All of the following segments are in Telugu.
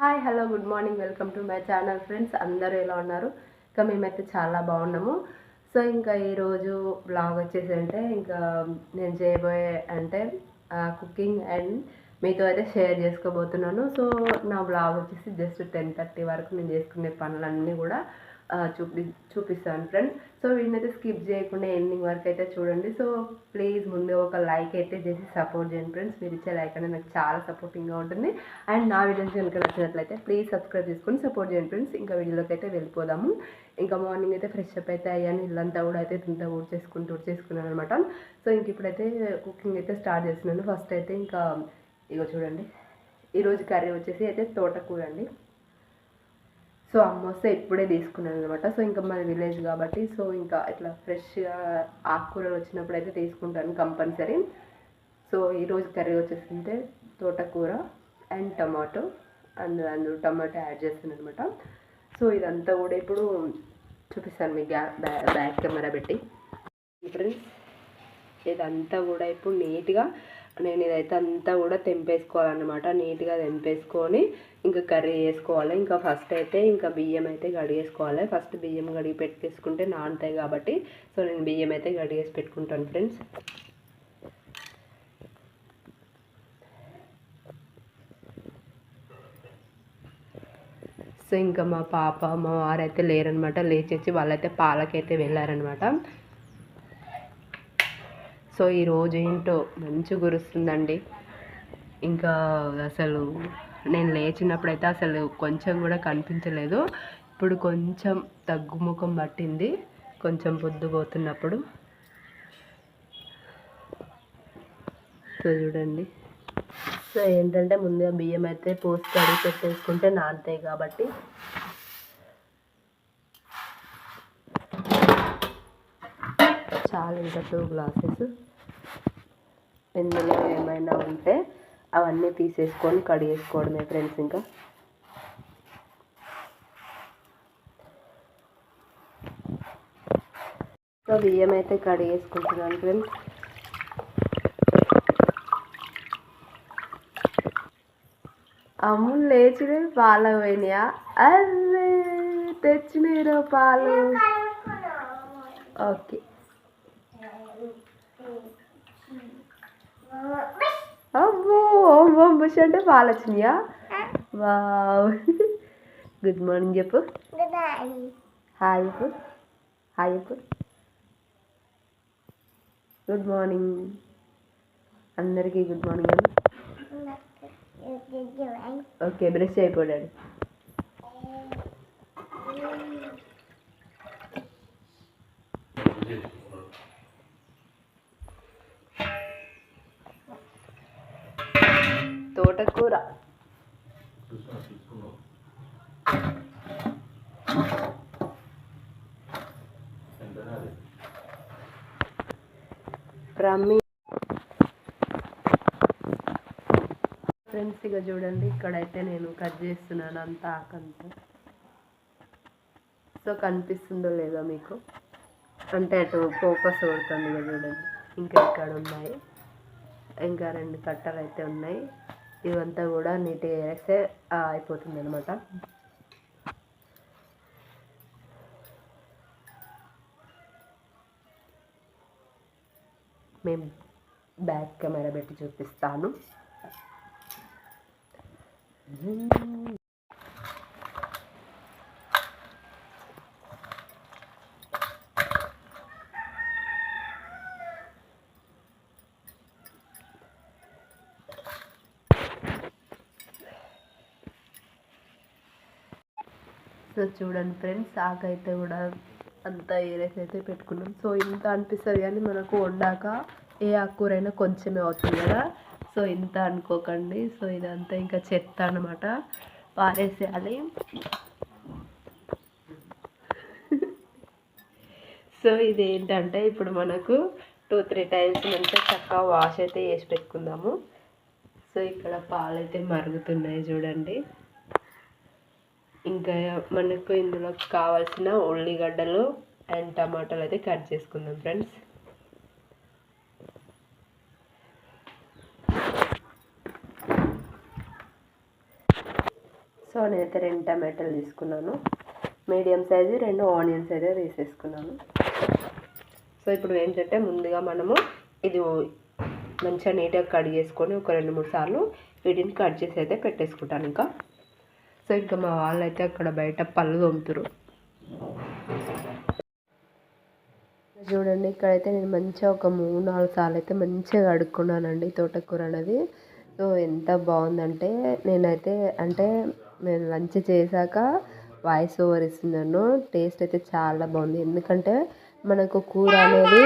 Hi hello good morning welcome to my channel friends. అందరూ ఎలా ఉన్నారు? ఇంకా మేమైతే చాలా బాగున్నాము. సో ఇంకా ఈరోజు బ్లాగ్ వచ్చేసి అంటే ఇంకా నేను చేయబోయే అంటే కుకింగ్ అండ్ మీతో అయితే షేర్ చేసుకోబోతున్నాను. సో నా బ్లాగ్ వచ్చేసి జస్ట్ 10:30 వరకు నేను చేసుకునే పనులన్నీ కూడా చూపిస్తాను ఫ్రెండ్స్. సో వీడినైతే స్కిప్ చేయకుండా ఎండింగ్ వరకు అయితే చూడండి. సో ప్లీజ్ ముందు ఒక లైక్ అయితే చేసి సపోర్ట్ చేయండి ఫ్రెండ్స్. మీరు ఇచ్చే లైక్ అనేది నాకు చాలా సపోర్టింగ్గా ఉంటుంది. అండ్ నా వీడియోస్ కనుక నచ్చినట్లయితే ప్లీజ్ సబ్స్క్రైబ్ చేసుకొని సపోర్ట్ చేయండి ఫ్రెండ్స్. ఇంకా వీడియోలోకి అయితే వెళ్ళిపోదాము. ఇంకా మార్నింగ్ అయితే ఫ్రెష్ అప్ అయితే అయ్యాను. ఇల్లంతా కూడా అయితే ఇంత ఊడ్చేసుకున్నాను అనమాట. సో ఇంక ఇప్పుడైతే కుకింగ్ అయితే స్టార్ట్ చేస్తున్నాను. ఫస్ట్ అయితే ఇంకా ఇగో చూడండి, ఈరోజు కర్రీ వచ్చేసి అయితే తోటకూర అండి. సో అమ్మ వస్తే ఇప్పుడే తీసుకున్నాను అనమాట. సో ఇంకా మాది విలేజ్ కాబట్టి సో ఇంకా ఇట్లా ఫ్రెష్గా ఆకుకూరలు వచ్చినప్పుడు అయితే తీసుకుంటాను కంపల్సరీ. సో ఈరోజు కర్రీ వచ్చేసింటే తోటకూర అండ్ టమాటో అందులో టమాటో యాడ్ చేస్తాను అనమాట. సో ఇదంతా కూడా ఇప్పుడు చూపిస్తాను మీకు బ్యాక్ కెమెరా పెట్టి. ఫ్రెండ్స్ ఇదంతా కూడా ఇప్పుడు నీట్గా నేను ఇదైతే అంతా కూడా తెంపేసుకోవాలన్నమాట. నీట్గా తెంపేసుకొని ఇంకా కర్రీ వేసుకోవాలి. ఇంకా ఫస్ట్ అయితే ఇంకా బియ్యం అయితే కడిగేసుకోవాలి. ఫస్ట్ బియ్యం కడిగి పెట్టేసుకుంటే నానుతాయి కాబట్టి సో నేను బియ్యం అయితే కడిగేసి పెట్టుకుంటాను ఫ్రెండ్స్. సో ఇంకా మా పాప మా వారైతే లేరనమాట. లేచేసి వాళ్ళైతే పాలకైతే వెళ్ళారనమాట. సో ఈరోజు ఏంటో మంచి గురుస్తుందండి. ఇంకా అసలు నేను లేచినప్పుడైతే అసలు కొంచెం కూడా కనిపించలేదు. ఇప్పుడు కొంచెం తగ్గుముఖం పట్టింది కొంచెం పొద్దుపోతున్నప్పుడు. సో చూడండి, సో ఏంటంటే ముందుగా బియ్యం అయితే పోసి కడిగి పెట్టేసుకుంటే నానుతాయి కాబట్టి చాలు. ఇంకా 2 గ్లాసెస్. ఇందులో ఏమైనా ఉంటే అవన్నీ తీసేసుకొని కడిగేసుకోవడమే ఫ్రెండ్స్. ఇంకా సో బియ్యం అయితే కడిగేసుకుంటున్నాను ఫ్రెండ్స్. అమ్ములు లేచినే పాలు పోయినాయా? అదే తెచ్చినారు పాలు. ఓకే, అమ్మో ఓం బుష్ అంటే పాలు వచ్చినాయా? వావ్. గుడ్ మార్నింగ్ చెప్పు. హాయ్ చెప్పు. హాయ్ చెప్పు. గుడ్ మార్నింగ్ అందరికీ. గుడ్ మార్నింగ్ అని. ఓకే, బ్రష్ అయిపోయాడు. తోటకూర రమ్మి ఫ్రెండ్స్. ఇక చూడండి, ఇక్కడైతే నేను కట్ చేస్తున్నాను అంతా ఆకంతా. సో కనిపిస్తుందో లేదో మీకు, అంటే అటు ఫోకస్ కొడుతుంది ఇక చూడండి. ఇంకా ఇక్కడ ఉన్నాయి, ఇంకా 2 కట్టలు అయితే ఉన్నాయి. ఇవంతా కూడా నీట్గా వేస్తే అయిపోతుంది అనమాట. మేము బ్యాక్ కెమెరా పెట్టి చూపిస్తాను. సో చూడండి ఫ్రెండ్స్, ఆకైతే కూడా అంతా ఏరేసి అయితే పెట్టుకున్నాం. సో ఇంత అనిపిస్తుంది కానీ మనకు వండాక ఏ ఆకుకూరైనా కొంచెమే అవుతుంది కదా. సో ఇంత అనుకోకండి. సో ఇదంతా ఇంకా చెత్త అనమాట, పారేసేయాలి. సో ఇది ఏంటంటే ఇప్పుడు మనకు 2-3 టైమ్స్ మంచిగా చక్కగా వాష్ అయితే చేసి పెట్టుకుందాము. సో ఇక్కడ పాలైతే మరుగుతున్నాయి చూడండి. ఇంకా మనకు ఇందులో కావాల్సిన ఉల్లిగడ్డలు అండ్ టమాటాలు అయితే కట్ చేసుకుందాం ఫ్రెండ్స్. సో నేనైతే 2 టమాటాలు తీసుకున్నాను, మీడియం సైజు 2 ఆనియన్స్ అయితే తీసేసుకున్నాను. సో ఇప్పుడు ఏంటంటే ముందుగా మనము ఇది మంచిగా నీట్గా కట్ చేసుకొని ఒక 2-3 సార్లు వీటిని కట్ చేసి అయితే పెట్టేసుకుంటాను. ఇంకా మా వాళ్ళు అయితే అక్కడ బయట పళ్ళు తోముతారు. చూడండి, ఇక్కడైతే నేను మంచిగా ఒక 3-4 సార్లు అయితే మంచిగా కడుక్కున్నానండి తోటకూర అనేది. సో ఎంత బాగుందంటే నేనైతే నేను లంచ్ చేశాక వాయిస్ ఓవర్ ఇస్తున్నాను. టేస్ట్ అయితే చాలా బాగుంది, ఎందుకంటే మనకు కూర అనేది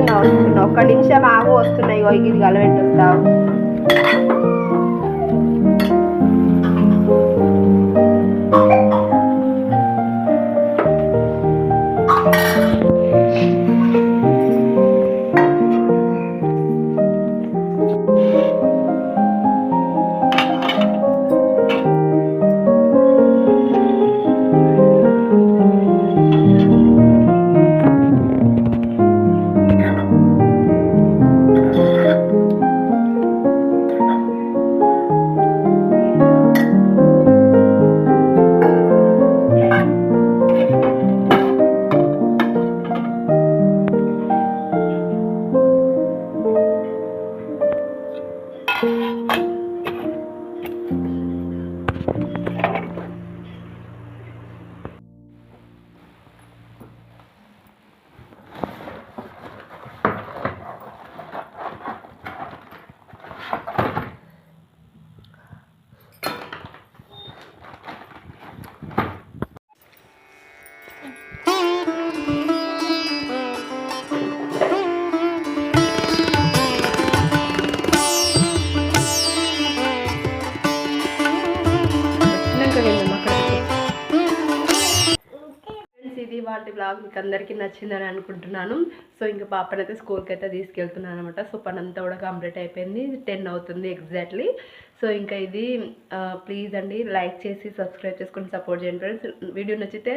వస్తున్నా ఒక్క నిమిషం ఆగు, వస్తున్నాయి. ఇగో ఇది కలబెట్టి వస్తావు. ఇది వాటి బ్లాగ్ మీకు అందరికీ నచ్చిందని అనుకుంటున్నాను. సో ఇంకా పాపనైతే స్కూల్కి అయితే తీసుకెళ్తున్నాను అనమాట. సో పని అంతా కూడా కంప్లీట్ అయిపోయింది. 10 అవుతుంది ఎగ్జాక్ట్లీ. సో ఇంకా ఇది ప్లీజ్ అండి లైక్ చేసి సబ్స్క్రైబ్ చేసుకొని సపోర్ట్ చేయండి ఫ్రెండ్స్. వీడియో నచ్చితే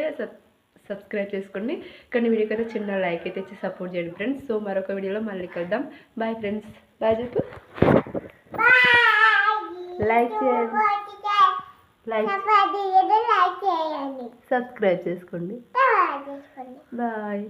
సబ్స్క్రైబ్ చేసుకోండి, కానీ వీడియోకి అయితే చిన్న లైక్ అయితే ఇచ్చి సపోర్ట్ చేయండి ఫ్రెండ్స్. సో మరొక వీడియోలో మళ్ళీ కలుద్దాం. Bye friends. బాయ్ చెప్పు. లైక్ చేయండి, సబ్స్క్రైబ్ చేసుకోండి. బాయ్.